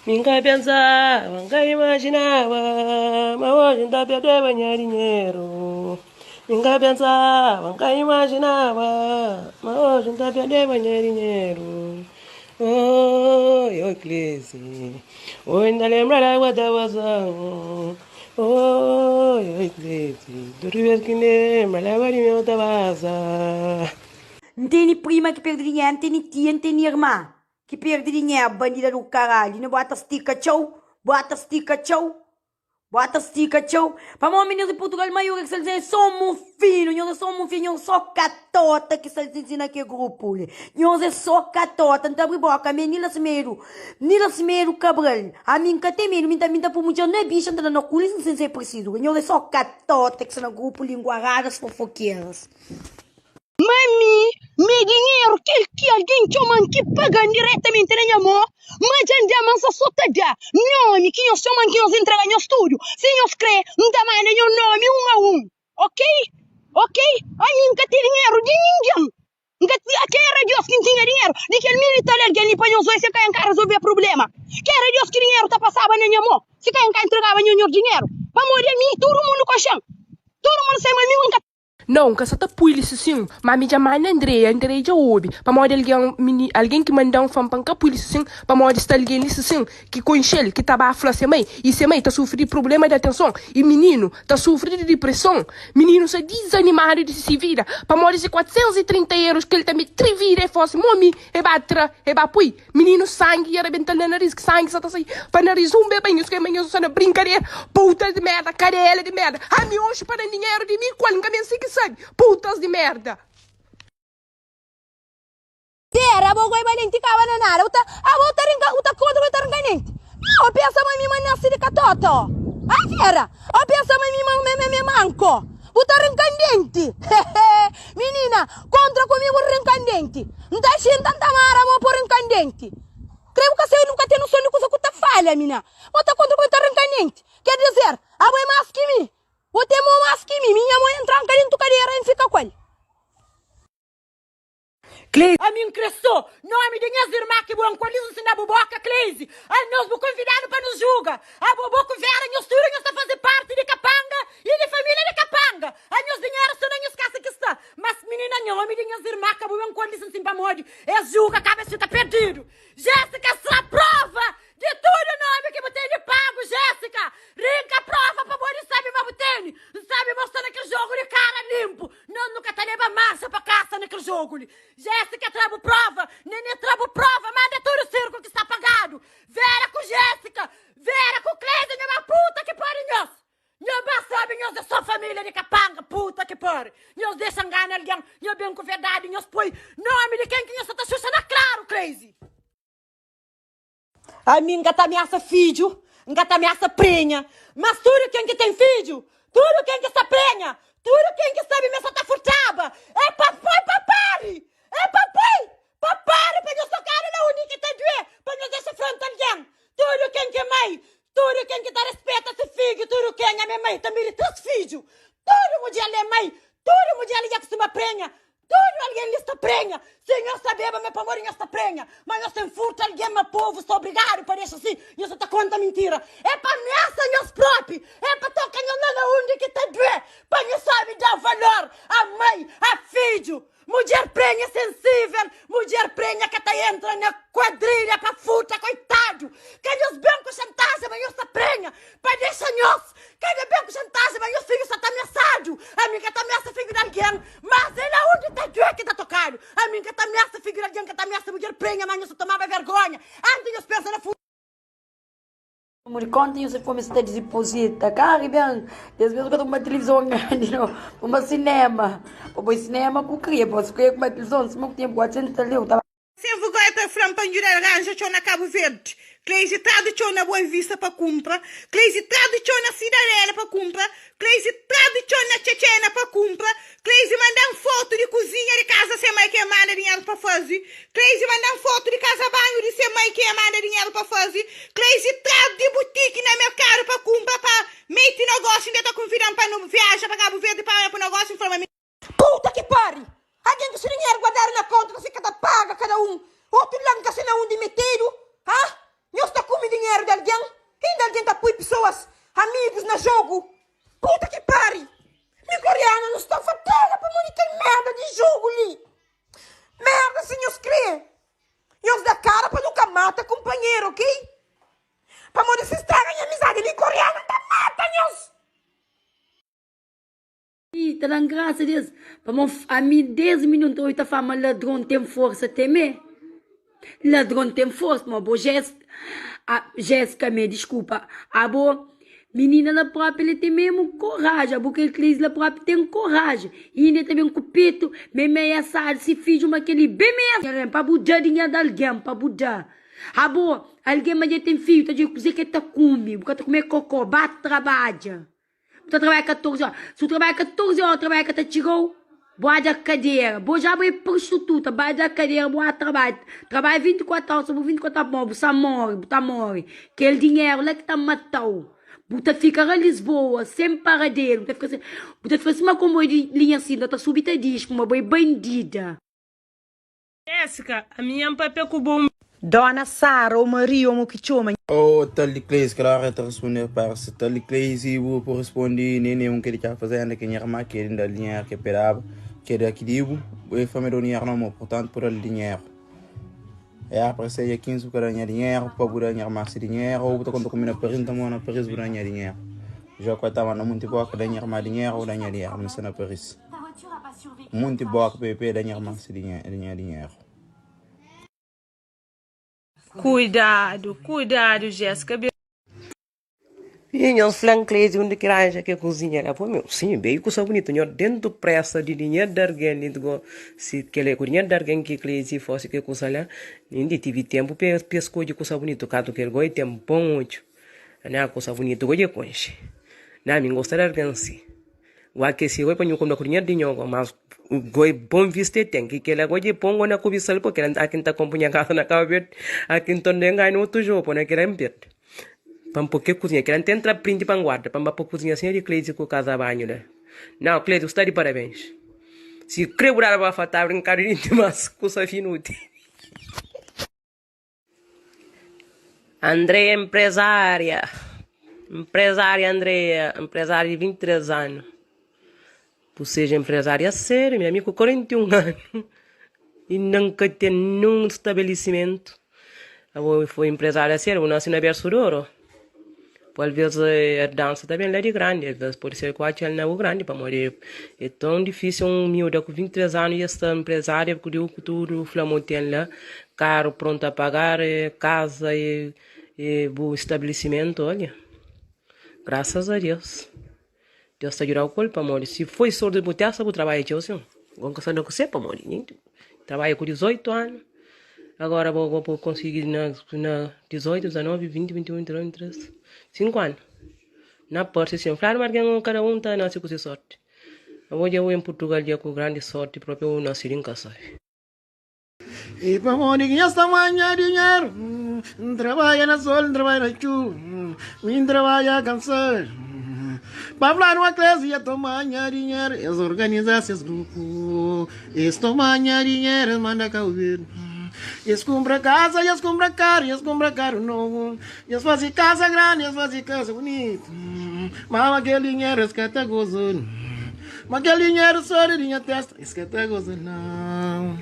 Nunca pensava, nunca imaginava, mas hoje ainda perdeu ganhar dinheiro. Nunca pensava, nunca imaginava, mas hoje ainda perdeu ganhar dinheiro. Oi, oi, Clese, oi, ainda lembra da água da vazão. Oi, oi, Clese, toda vez que lembra, leva de mim outra vaza. Não tem prima que perde dinheiro, não tem tia, não tem irmã que perde dinheiro, bandida do caralho. Não bota estica, tchau. Bota estica, tchau. Bota estica, tchau. Para uma menina de Portugal maior que se eles dizem, somos filhos, nós somos filhos, nós só catota que se eles ensinam aqui grupo. Nós é só catota, não tá briboca, menina se meio Cabral. A mim que tem medo, minta por muito, não é bicha, não tá na cura, não sei se é preciso. Nós é só catota que se no grupo, linguaradas, fofoqueiras. Mami, meu dinheiro que alguém chama que paga diretamente na minha mão, mas andiamo a sottaggiare. Nome que eu chamo que nós entrega no estúdio. Se nós crê, não dá mais nenhum nome a ok? Ok? A mim que tem dinheiro de ninguém. Que era Deus que tinha dinheiro. De que ele militar alguém e põe os dois se cai em casa resolver problema. Que era Deus que dinheiro tá passava na minha mão. Se cai em casa entregava nenhum dinheiro. Para morrer mim, todo mundo com chão. Todo mundo sem mim, nunca. Não, que essa tá polícia sim, mas me chama André já ouve, para morrer alguém que manda fã para a polícia sim, para morrer está alguém isso sim, que conchele, que tava a falar se mãe, e se mãe tá sofrendo problema de atenção, e menino tá sofrendo de depressão, menino se desanimado de se vira, para morrer de 430 euros que ele também trivira e fosse, momi, e batra, e bapui, menino sangue, e arrebentando na nariz, que sangue só tá assim, para nariz bebê, isso que amanhã só na brincadeira, puta de merda, carela de merda, a mim hoje para dinheiro de mim, qual nunca me assim que sabe, putas de merda. Era bom vai valente cava na nara. A volta ringa, uta contra uta ringanente. O pensa mãe mãe nasce de catoto. A vera. O pensa mãe mãe me manco. Uta ringandente. Menina, contra comigo ringandente. Não tá achando tanta mara mo por ringandente. Creio que você nunca tem noção de coisa que tá falha, menina. Uta contra uta ringandente. Quer dizer, a mãe mais que mim. O temo mais que mim. Minha mãe entra em tua cadeira e fica com ele. Cleise, a mim cresceu, nome de minhas irmãs que vão colher na boboca, Cleise. A nós vou convidado para nos julgar. A boboca vera, nós tudo, nós está fazer parte de Capanga e de família de Capanga. A nós dinheiro, se não nos casa que está. Mas menina, nome de minhas irmãs que vão colher assim para morrer. É julga, acaba se tá perdido. Jéssica, só prova de tudo nome que você lhe pago, Jéssica. Rinca a prova para morrer, sabe, mas você sabe mostrar naquele jogo de cara limpo. Não, nunca te leva massa para caça naquele jogo. Jéssica, trago prova, neném trago prova, manda todo o circo que está pagado. Vera com Jéssica, Vera com Cleide, minha puta que pare nós. Nós sabe, nós é só família de Capanga, puta que pare. Nós deixam ganhar alguém, nós bem com verdade, nós põe nome de quem que nós está chuchando claro, Cleide. A mim gata ameaça filho, gata ameaça prenha, mas tudo quem que tem filho, tudo quem que está prenha, tudo quem que sabe me soltar furtaba, é papai, papari. É papai! Papai, para nós tocar na única que está doer, para nós deixar frente a alguém. Tudo quem que é mãe, tudo quem que dá respeito a seu filho, tudo quem a minha mãe também de três filhos. Tudo mulher é mãe, tudo mulher é que se prenha, tudo alguém está prenha. Se nós sabemos, meu amor, nós está prenha, mas nós temos furto alguém, meu povo, sou obrigado para deixar assim, nós está conta mentira. É para ameaça nós próprios, é para tocar nós na única que está doer, para nós sabe dar valor a mãe, a filho. Mulher prenha sensível, mulher prenha que até entra na quadrilha para furta, coitado. Quem os bancos chantagem, mas nós prenha, para deixar nós. Quem os bancos chantagem, mas os filhos está ameaçado. A mim que está ameaça filho de alguém, mas ele é onde está doer que está tocado. A mim que está ameaça filho de alguém, que está ameaça mulher prenha, mas nós tomava vergonha. Antes nós pensamos na furta. Contem se for me se deposita, cara, bem, às vezes eu estou com uma televisão grande, uma cinema, para cinema com cria, posso criar com uma televisão, se não tem 400 ali, tá? Sem vergonha para flampanhar arranja cho na Cabo Verde. Cleise tradição na Boa Vista para compra. Cleise tradição na Cidadela para compra. Cleise tradição na Chechena para compra. Cleise mandam foto de cozinha de casa sem mãe que manda dinheiro para fazer. Cleise mandam foto de casa banho de sem mãe que manda dinheiro para fazer. Cleise trad de boutique na mercado para compra para meter negócio ainda tá convidando para não viajar para Cabo Verde para o negócio em forma. Puta que pare! Alguém que se dinheiro guardar na conta, você cada paga cada um. Outro lá que se não um de metido, ah? Eu estou com dinheiro Ainda alguém tá põe pessoas, amigos no jogo. Puta que pare. Minha coreana não está fatada para monitor merda de jogo ali. Merda, senhores crê. E os da cara para nunca mata companheiro, ok? Para morrer se estragam a amizade. Minha coreana tá mata, nós. E tá dando graças a Deus. A mim 10 minutos hoje tá falando ladrão tem força, teme. Ladrão tem força, mas boa Jéssica, me desculpa. A boa menina na própria, ele tem mesmo coragem. A boa que ele na própria tem coragem. E ainda também um cupito, meia sabe, se fiz uma aquele bem meia. Para mudar dinheiro de alguém, para mudar. A boa, alguém mas tem filho, tá de cozinha que tá comigo, porque tá comendo cocô, bate, trabalha. Tu trabalha 14 horas. Se tu trabalha 14 horas, trabalha que tu tirou, boa da cadeira. Boa já vai prostituta, boa da cadeira, boa trabalho. Trabalha 24 horas, sobre 24 horas, você morre. Aquele dinheiro lá que tá matou. Você fica em Lisboa, sem paradeiro. Você fica assim, uma como de linha assim, tá subida disco, uma boi bandida. Jéssica, a minha papel com bom. Dona Sara, o Maria, o que chama. Oh, tal de Cleis, claro, está responder para se tal de Cleis e vou responder nem que ele está fazendo que minha irmã quer dar dinheiro que esperava que era aqui digo e família do dinheiro não portanto por o dinheiro é a partir de 15 para ganhar dinheiro para poder ganhar mais dinheiro ou quando combina para então na Paris para ganhar dinheiro já que estava no muito boa que ganhar mais dinheiro ou ganhar dinheiro mas na Paris muito boa que PP ganhar mais dinheiro. Cuidado, Jéssica. E os flancles onde que raja que cozinha lá, pô meu, sim, bem coisa bonita, nho dentro pressa de dinheiro de alguém, lindo se que ele dinheiro de alguém que clese fosse que coisa lá, nem tive tempo pesco de coisa bonita, caso que ele goi tempo bom muito, na coisa bonita goi conche, na mim gostar de alguém sim, o que se goi para nho como dinheiro de nho, mas goi bom viste tem que ele goi pongo na cubisal porque aqui está companhia casa na cabeça, aqui então nengai no outro jogo, porque ele é impede. Porque cozinha, que não entra print para guarda, para cozinha assim de Cleide com casa banho, né? Não, Cleide, está de parabéns. Se creu que vai fatar brincar de mas coisa inútil. Andréia empresária. Andréia, empresária de 23 anos. Por seja empresária séria, meu amigo, 41 anos. E nunca tem nenhum estabelecimento. Eu fui empresária séria, eu nasci na Berço de Ouro. Às vezes a dança também é de grande, às vezes pode ser quase ela não é grande para morrer. É tão difícil miúdo com 23 anos e esta empresária que deu tudo o tem lá, caro pronto a pagar, casa e bom estabelecimento, olha. Graças a Deus. Deus está ajudando o corpo para morrer. Se foi sorte de botar, vou trabalhar de assim. Vou caçar no que você para morrer. Trabalho com 18 anos. Agora vou conseguir na 18, 19, 20, 21, 22, 23, 5 anos. Na porta, assim, claro, mas cada um está nascendo com sorte. Eu em Portugal já com grande sorte, próprio eu nasci em casa. E para morrer esta manhã dinheiro, trabalha na sol, trabalha na chuva, vim trabalhar cansar. Para falar uma classe e tomar dinheiro, eles organizam esses grupos, eles tomam dinheiro, manda cá ouvir. Eles compram casa, eles compram carro novo. Eles fazem casa grande, eles fazem casa bonita. Mas aquele dinheiro eles querem gozando. Mas aquele dinheiro só de minha testa, eles querem gozando não.